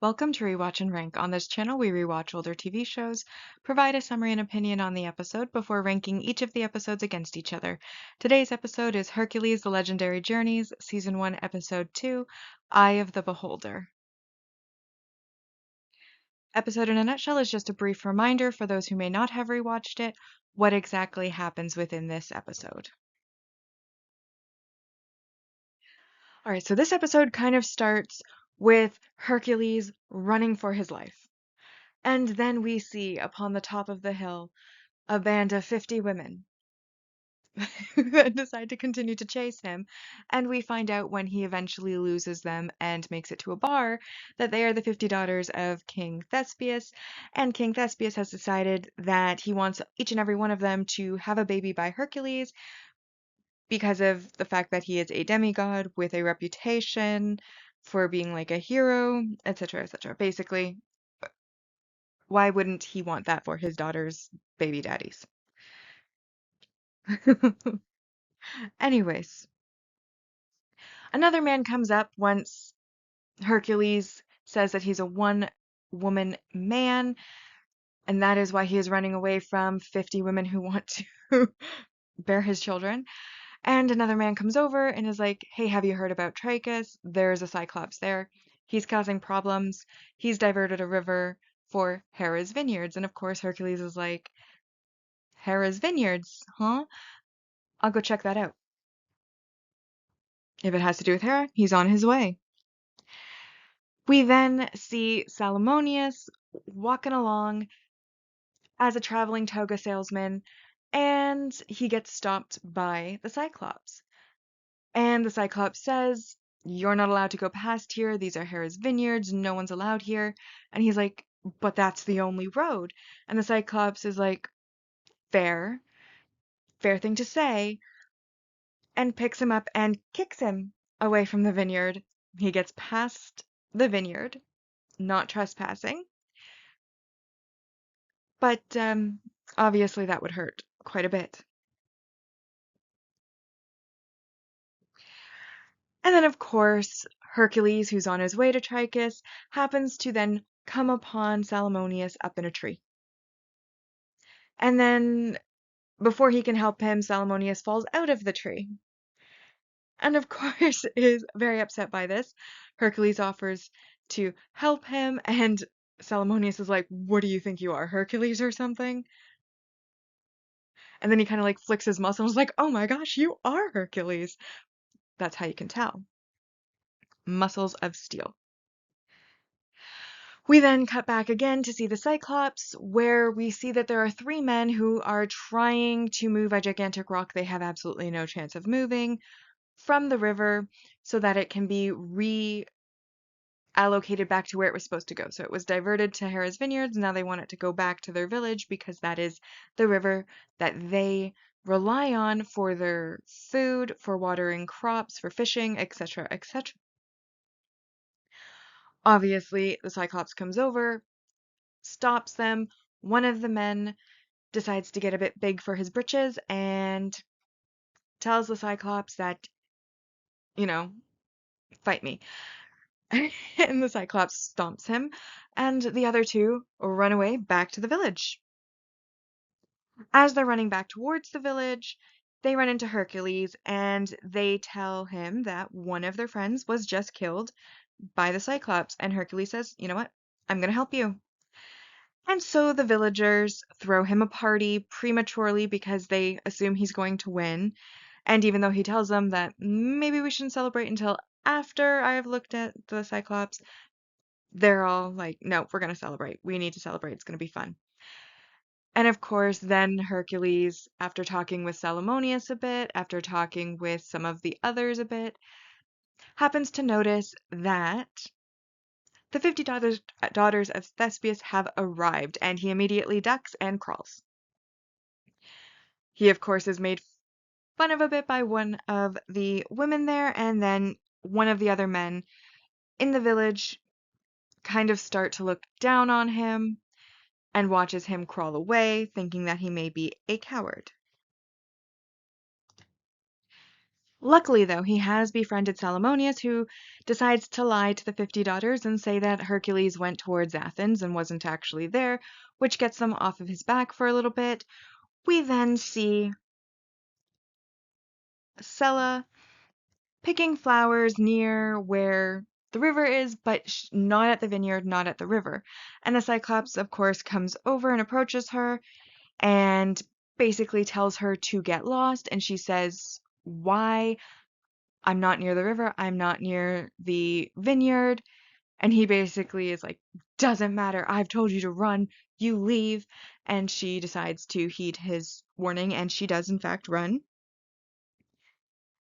Welcome to Rewatch-and-Rank. On this channel, we rewatch older TV shows, provide a summary and opinion on the episode before ranking each of the episodes against each other. Today's episode is Hercules, The Legendary Journeys, Season 1, Episode 2, Eye of the Beholder. Episode in a nutshell is just a brief reminder for those who may not have rewatched it, what exactly happens within this episode. Alright, so this episode kind of starts with Hercules running for his life. And then we see upon the top of the hill a band of 50 women who then decide to continue to chase him. And we find out when he eventually loses them and makes it to a bar that they are the 50 daughters of King Thespius. And King Thespius has decided that he wants each and every one of them to have a baby by Hercules because of the fact that he is a demigod with a reputation for being like a hero, etc., etc. Basically, why wouldn't he want that for his daughter's baby daddies? Anyways, another man comes up once Hercules says that he's a one-woman man, and that is why he is running away from 50 women who want to bear his children. And another man comes over and is like, hey, have you heard about Trachis? There's a Cyclops there. He's causing problems. He's diverted a river for Hera's vineyards. And of course, Hercules is like, Hera's vineyards, huh? I'll go check that out. If it has to do with Hera, he's on his way. We then see Salomonius walking along as a traveling toga salesman, and he gets stopped by the Cyclops. And the Cyclops says, you're not allowed to go past here. These are Hera's vineyards. No one's allowed here. And he's like, but that's the only road. And the Cyclops is like, fair, fair thing to say, and picks him up and kicks him away from the vineyard. He gets past the vineyard, not trespassing. But obviously that would hurt quite a bit. And then, of course, Hercules, who's on his way to Trachis, happens to then come upon Salomonius up in a tree. And then, before he can help him, Salomonius falls out of the tree. And of course, is very upset by this. Hercules offers to help him, and Salomonius is like, what do you think you are, Hercules or something? And then he kind of like flicks his muscles, like, oh my gosh, you are Hercules. That's how you can tell. Muscles of steel. We then cut back again to see the Cyclops, where we see that there are three men who are trying to move a gigantic rock they have absolutely no chance of moving from the river so that it can be reallocated back to where it was supposed to go. So it was diverted to Hera's vineyards. Now they want it to go back to their village because that is the river that they rely on for their food, for watering crops, for fishing, etc., etc. Obviously, the Cyclops comes over, stops them. One of the men decides to get a bit big for his britches and tells the Cyclops that, you know, fight me. And the Cyclops stomps him, and the other two run away back to the village. As they're running back towards the village, they run into Hercules, and they tell him that one of their friends was just killed by the Cyclops. And Hercules says, you know what? I'm going to help you. And so the villagers throw him a party prematurely because they assume he's going to win. And even though he tells them that maybe we shouldn't celebrate until after I've looked at the Cyclops, they're all like, no, we're going to celebrate. We need to celebrate. It's going to be fun. And of course, then Hercules, after talking with Salomonius a bit, after talking with some of the others a bit, happens to notice that the 50 daughters of Thespius have arrived, and he immediately ducks and crawls. He, of course, is made fun of a bit by one of the women there, and then one of the other men in the village kind of start to look down on him and watches him crawl away, thinking that he may be a coward. Luckily, though, he has befriended Salomonius, who decides to lie to the 50 daughters and say that Hercules went towards Athens and wasn't actually there, which gets them off of his back for a little bit. We then see Scylla picking flowers near where the river is, but not at the vineyard, not at the river. And the Cyclops, of course, comes over and approaches her and basically tells her to get lost. And she says, "Why? I'm not near the river. I'm not near the vineyard." And he basically is like, "Doesn't matter. I've told you to run. You leave." And she decides to heed his warning, and she does, in fact, run.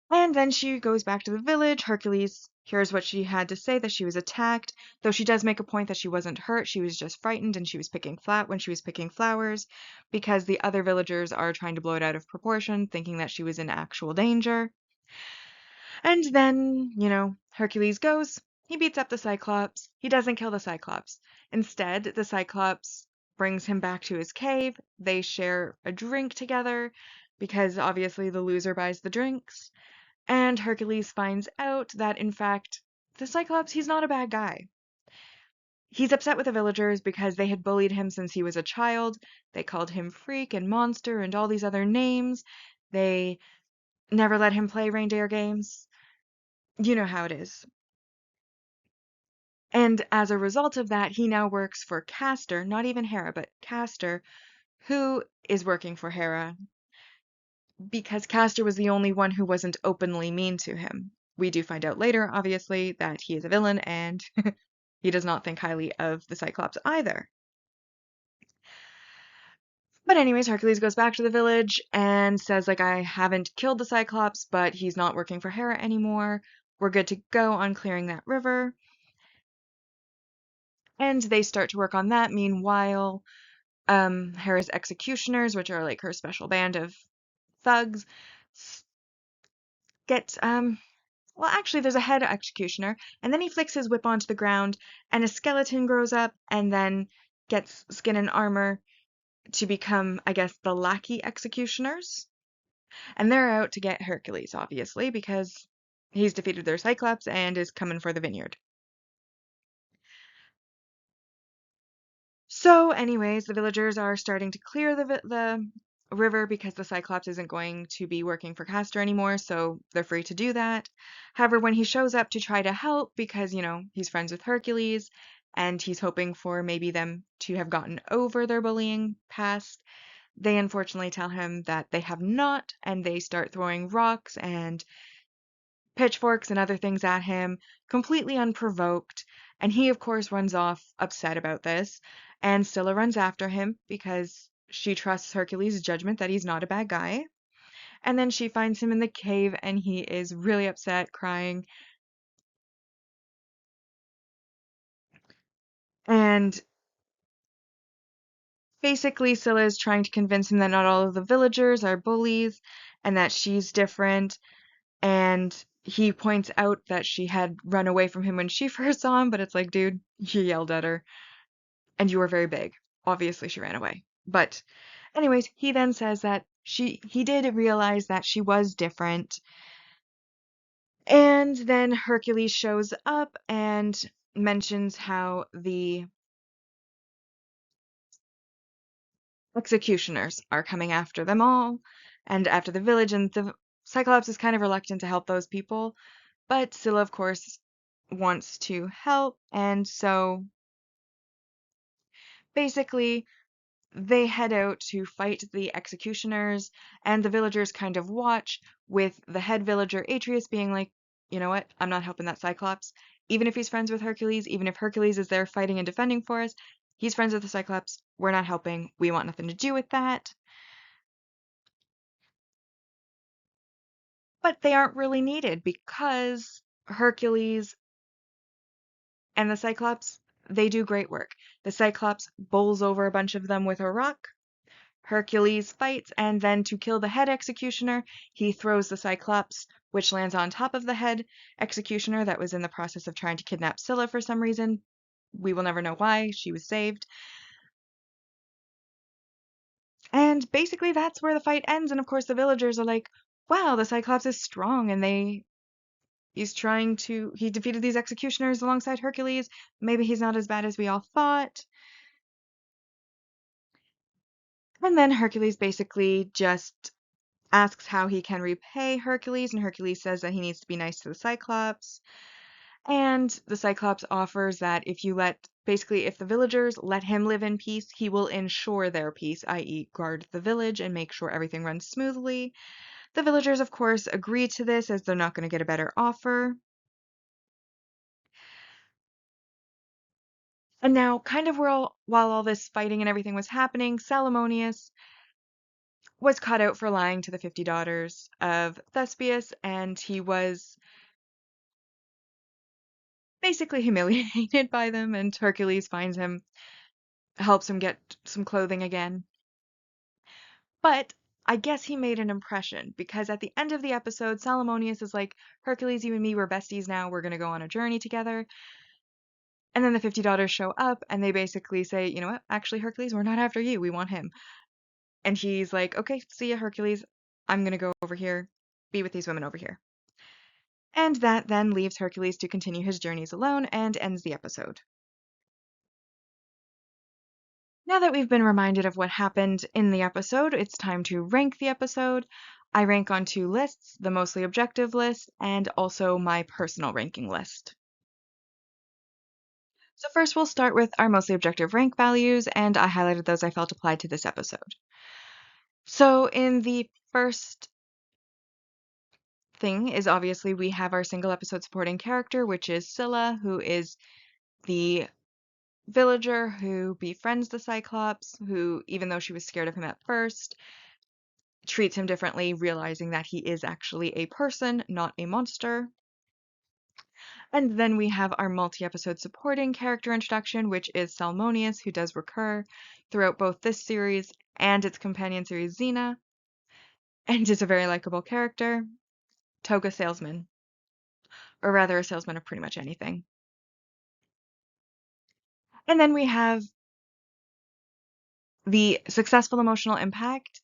And then she goes back to the village. Hercules hears what she had to say, that she was attacked, though she does make a point that she wasn't hurt. She was just frightened and she was picking flat when she was picking flowers because the other villagers are trying to blow it out of proportion, thinking that she was in actual danger. And then, Hercules goes. He beats up the Cyclops. He doesn't kill the Cyclops. Instead, the Cyclops brings him back to his cave. They share a drink together because obviously the loser buys the drinks. And Hercules finds out that, in fact, the Cyclops, he's not a bad guy. He's upset with the villagers because they had bullied him since he was a child. They called him freak and monster and all these other names. They never let him play reindeer games. You know how it is. And as a result of that, he now works for Castor, not even Hera, but Castor, who is working for Hera because Castor was the only one who wasn't openly mean to him. We do find out later, obviously, that he is a villain and he does not think highly of the Cyclops either. But anyways, Hercules goes back to the village and says, like, "I haven't killed the Cyclops, but he's not working for Hera anymore. We're good to go on clearing that river." And they start to work on that. Meanwhile, Hera's executioners, which are like her special band of thugs, get well, actually, there's a head executioner, and then he flicks his whip onto the ground, and a skeleton grows up, and then gets skin and armor to become, I guess, the lackey executioners. And they're out to get Hercules, obviously, because he's defeated their Cyclops and is coming for the vineyard. So, anyways, the villagers are starting to clear the river because the Cyclops isn't going to be working for Castor anymore, so they're free to do that. However, when he shows up to try to help, because, he's friends with Hercules, and he's hoping for maybe them to have gotten over their bullying past, they unfortunately tell him that they have not, and they start throwing rocks and pitchforks and other things at him, completely unprovoked, and he, of course, runs off upset about this, and Scylla runs after him because she trusts Hercules' judgment that he's not a bad guy. And then she finds him in the cave, and he is really upset, crying. And basically, Scylla is trying to convince him that not all of the villagers are bullies and that she's different. And he points out that she had run away from him when she first saw him, but it's like, dude, you yelled at her and you were very big. Obviously, she ran away. But anyways, he then says that he did realize that she was different. And then Hercules shows up and mentions how the executioners are coming after them all and after the village, and the Cyclops is kind of reluctant to help those people, but Scylla, of course, wants to help, and so basically they head out to fight the executioners, and the villagers kind of watch, with the head villager Atreus being like, "You know what? I'm not helping that Cyclops. Even if he's friends with Hercules, even if Hercules is there fighting and defending for us, he's friends with the Cyclops. We're not helping. We want nothing to do with that." But they aren't really needed because Hercules and the Cyclops, they do great work. The Cyclops bowls over a bunch of them with a rock. Hercules fights, and then to kill the head executioner, he throws the Cyclops, which lands on top of the head executioner that was in the process of trying to kidnap Scylla for some reason. We will never know why. She was saved. And basically, that's where the fight ends. And of course, the villagers are like, wow, the Cyclops is strong and he defeated these executioners alongside Hercules. Maybe he's not as bad as we all thought. And then Hercules basically just asks how he can repay Hercules, and Hercules says that he needs to be nice to the Cyclops. And the Cyclops offers that if the villagers let him live in peace, he will ensure their peace, i.e., guard the village and make sure everything runs smoothly. The villagers, of course, agree to this as they're not going to get a better offer. And now, kind of while all this fighting and everything was happening, Salomonius was caught out for lying to the 50 daughters of Thespius, and he was basically humiliated by them, and Hercules finds him, helps him get some clothing again. But I guess he made an impression because at the end of the episode, Salomonius is like, Hercules, you and me, we're besties now. We're going to go on a journey together. And then the 50 daughters show up and they basically say, you know what? Actually, Hercules, we're not after you. We want him. And he's like, okay, see ya, Hercules. I'm going to go over here, be with these women over here. And that then leaves Hercules to continue his journeys alone and ends the episode. Now that we've been reminded of what happened in the episode, it's time to rank the episode. I rank on two lists, the mostly objective list and also my personal ranking list. So first we'll start with our mostly objective rank values, and I highlighted those I felt applied to this episode. So in the first thing is obviously we have our single episode supporting character, which is Scylla, who is the villager who befriends the Cyclops, who, even though she was scared of him at first, treats him differently, realizing that he is actually a person, not a monster. And then we have our multi-episode supporting character introduction, which is Salmonius, who does recur throughout both this series and its companion series Xena, and is a very likable character. Toga salesman, or rather a salesman of pretty much anything. And then we have the successful emotional impact.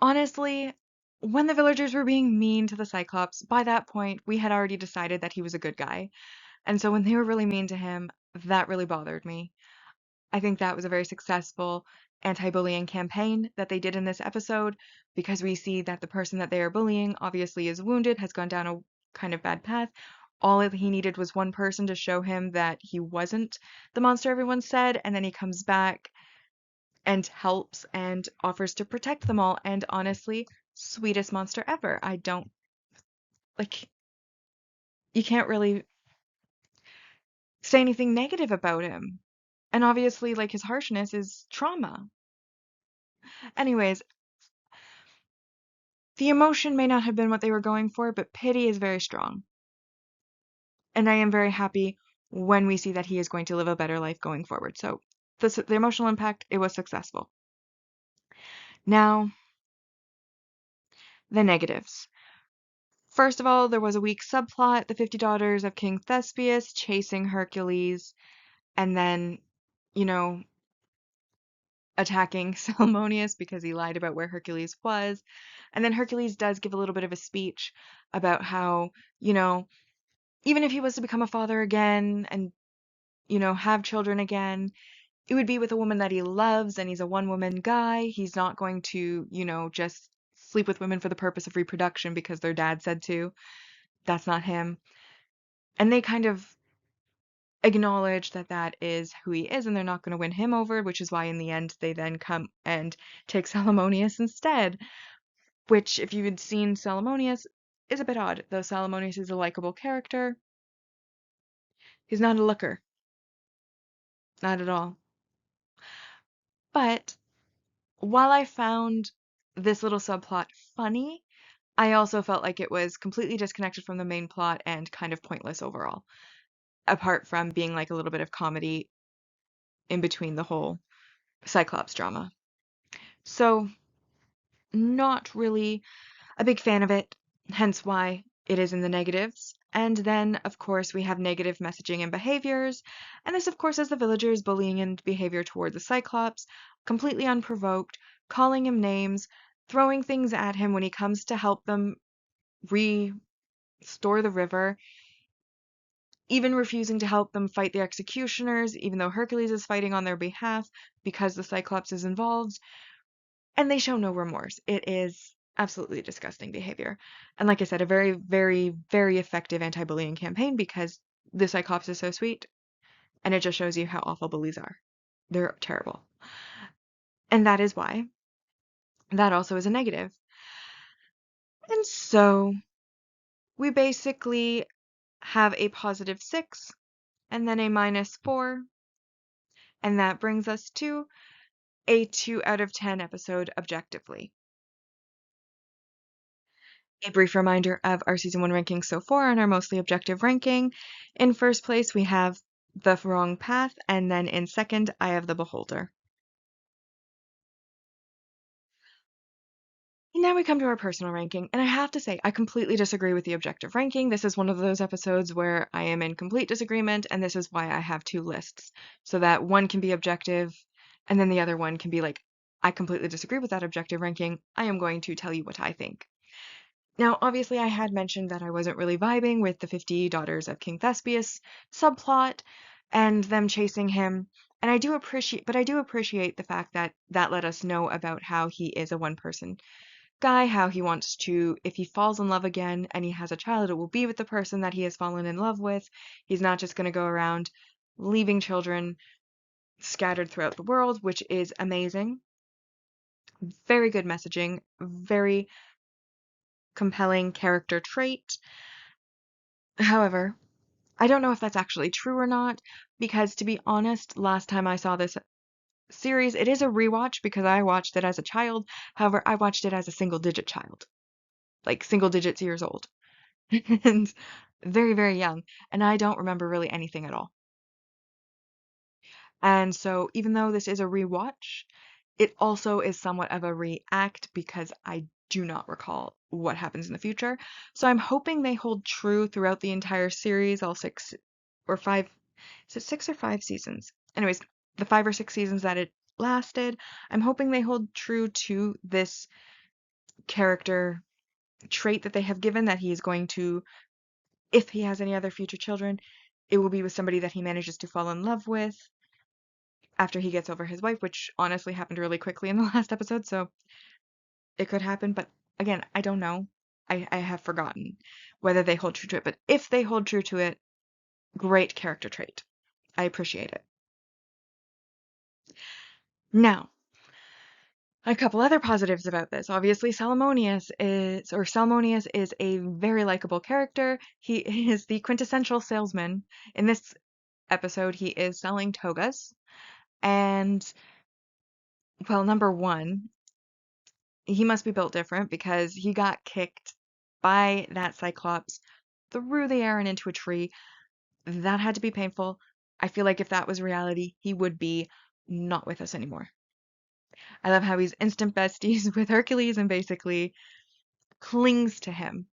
Honestly, when the villagers were being mean to the Cyclops, by that point, we had already decided that he was a good guy. And so when they were really mean to him, that really bothered me. I think that was a very successful anti-bullying campaign that they did in this episode because we see that the person that they are bullying obviously is wounded, has gone down a kind of bad path. All he needed was one person to show him that he wasn't the monster everyone said, and then he comes back and helps and offers to protect them all. And honestly, sweetest monster ever. I don't like, you can't really say anything negative about him. And obviously, like, his harshness is trauma. Anyways, the emotion may not have been what they were going for, but pity is very strong. And I am very happy when we see that he is going to live a better life going forward. So the emotional impact, it was successful. Now, the negatives. First of all, there was a weak subplot, the 50 daughters of King Thespius chasing Hercules, and then, you know, attacking Salmonius because he lied about where Hercules was. And then Hercules does give a little bit of a speech about how, you know, even if he was to become a father again and, you know, have children again, it would be with a woman that he loves, and he's a one-woman guy. He's not going to, you know, just sleep with women for the purpose of reproduction because their dad said to. That's not him. And they kind of acknowledge that that is who he is, and they're not going to win him over, which is why in the end they then come and take Salomonius instead. Which, if you had seen Salomonius, is a bit odd, though Salomonius is a likable character. He's not a looker. Not at all. But while I found this little subplot funny, I also felt like it was completely disconnected from the main plot and kind of pointless overall, apart from being like a little bit of comedy in between the whole Cyclops drama. So, not really a big fan of it, hence why it is in the negatives. And then, of course, we have negative messaging and behaviors. And this, of course, is the villagers' bullying and behavior toward the Cyclops, completely unprovoked, calling him names, throwing things at him when he comes to help them restore the river, even refusing to help them fight the executioners, even though Hercules is fighting on their behalf because the Cyclops is involved, and they show no remorse. It is absolutely disgusting behavior. And like I said, a very, very, very effective anti-bullying campaign because the Cyclops is so sweet, and it just shows you how awful bullies are. They're terrible. And that is why that also is a negative. And so we basically have a positive 6 and then a -4, and that brings us to a 2 out of 10 episode objectively. A brief reminder of our season 1 rankings so far and our mostly objective ranking. In first place, we have The Wrong Path, and then in second, Eye of the Beholder. Now we come to our personal ranking, and I have to say, I completely disagree with the objective ranking. This is one of those episodes where I am in complete disagreement, and this is why I have 2 lists, so that one can be objective, and then the other one can be like, I completely disagree with that objective ranking. I am going to tell you what I think. Now, obviously, I had mentioned that I wasn't really vibing with the 50 Daughters of King Thespius subplot and them chasing him. And I do appreciate the fact that that let us know about how he is a one-person guy, how he wants to, if he falls in love again and he has a child, it will be with the person that he has fallen in love with. He's not just going to go around leaving children scattered throughout the world, which is amazing. Very good messaging, very compelling character trait. However, I don't know if that's actually true or not, because to be honest, last time I saw this series, it is a rewatch because I watched it as a child. However, I watched it as a single digit child, like single digits years old, and very, very young, and I don't remember really anything at all. And so even though this is a rewatch, it also is somewhat of a react because I do not recall what happens in the future. So I'm hoping they hold true throughout the entire series, all 6 or 5, is it 6 or 5 seasons? Anyways, the 5 or 6 seasons that it lasted, I'm hoping they hold true to this character trait that they have given, that he is going to, if he has any other future children, it will be with somebody that he manages to fall in love with after he gets over his wife, which honestly happened really quickly in the last episode, so it could happen, but again, I don't know. I have forgotten whether they hold true to it, but if they hold true to it, great character trait. I appreciate it. Now, a couple other positives about this. Obviously, Salmonius is a very likable character. He is the quintessential salesman. In this episode, he is selling togas. And, well, number one, he must be built different because he got kicked by that Cyclops through the air and into a tree. That had to be painful. I feel like if that was reality, he would be not with us anymore. I love how he's instant besties with Hercules and basically clings to him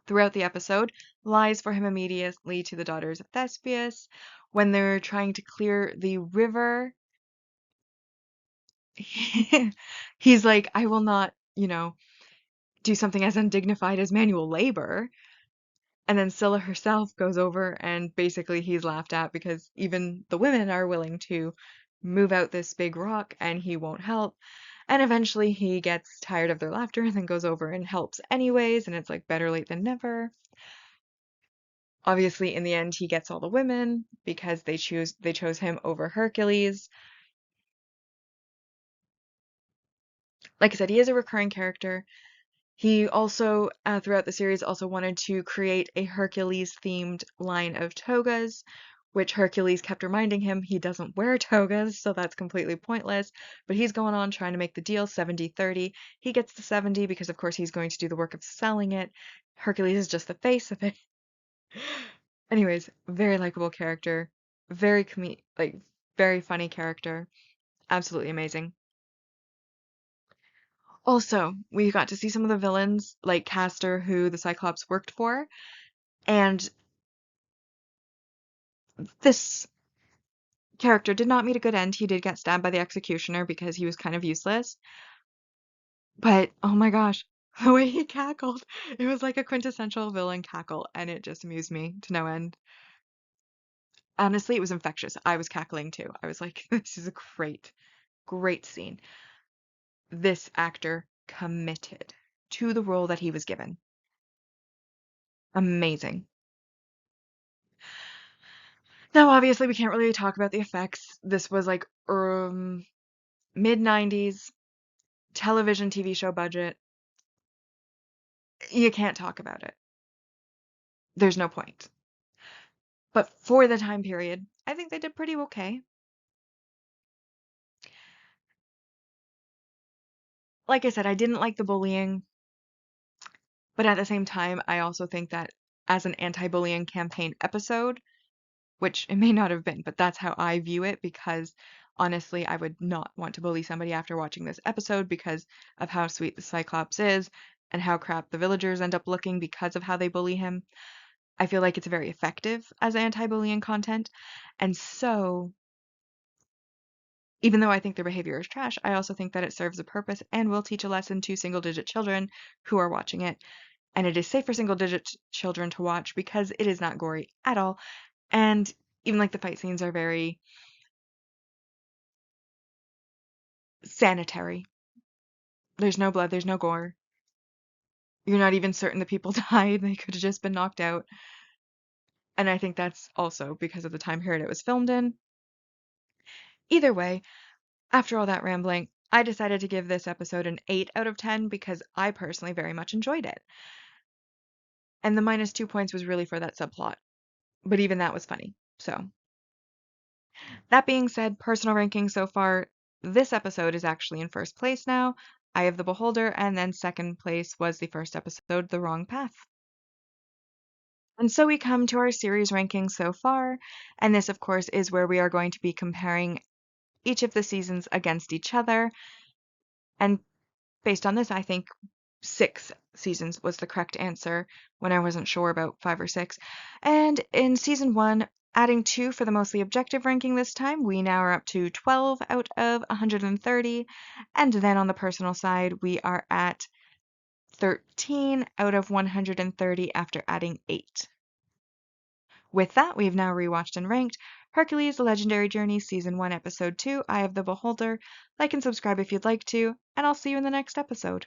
throughout the episode, lies for him immediately to the daughters of Thespius. When they're trying to clear the river, he's like, I will not, do something as undignified as manual labor. And then Scylla herself goes over and basically he's laughed at because even the women are willing to move out this big rock and he won't help. And eventually he gets tired of their laughter and then goes over and helps anyways, and it's like better late than never. Obviously, in the end, he gets all the women because they chose him over Hercules. Like I said, he is a recurring character. He also, throughout the series, also wanted to create a Hercules-themed line of togas, which Hercules kept reminding him he doesn't wear togas, so that's completely pointless. But he's going on trying to make the deal 70-30. He gets the 70 because, of course, he's going to do the work of selling it. Hercules is just the face of it. Anyways, very likable character, very funny character, absolutely amazing. Also, we got to see some of the villains, like Castor, who the Cyclops worked for, and this character did not meet a good end. He did get stabbed by the executioner because he was kind of useless. But oh my gosh, the way he cackled, it was like a quintessential villain cackle, and it just amused me to no end. Honestly, it was infectious. I was cackling too. I was like, this is a great, great scene. This actor committed to the role that he was given. Amazing. Now, obviously, we can't really talk about the effects. This was like mid 90s television TV show budget. You can't talk about it. There's no point. But for the time period, I think they did pretty okay. Like I said, I didn't like the bullying, but at the same time, I also think that as an anti-bullying campaign episode, which it may not have been, but that's how I view it because honestly, I would not want to bully somebody after watching this episode because of how sweet the Cyclops is and how crap the villagers end up looking because of how they bully him. I feel like it's very effective as anti-bullying content. And so, even though I think their behavior is trash, I also think that it serves a purpose and will teach a lesson to single-digit children who are watching it. And it is safe for single-digit children to watch because it is not gory at all. And even like the fight scenes are very sanitary. There's no blood, there's no gore. You're not even certain the people died. They could have just been knocked out. And I think that's also because of the time period it was filmed in. Either way, after all that rambling, I decided to give this episode an 8 out of 10 because I personally very much enjoyed it. And the minus 2 points was really for that subplot. But even that was funny. So, that being said, personal ranking so far, this episode is actually in first place now. Eye of the Beholder, and then second place was the first episode, The Wrong Path. And so we come to our series rankings so far, and this, of course, is where we are going to be comparing each of the seasons against each other. And based on this, I think 6 seasons was the correct answer when I wasn't sure about 5 or 6. And in season 1, adding 2 for the mostly objective ranking this time, we now are up to 12 out of 130. And then on the personal side, we are at 13 out of 130 after adding 8. With that, we've now rewatched and ranked Hercules, Legendary Journeys Season 1, Episode 2, Eye of the Beholder. Like and subscribe if you'd like to, and I'll see you in the next episode.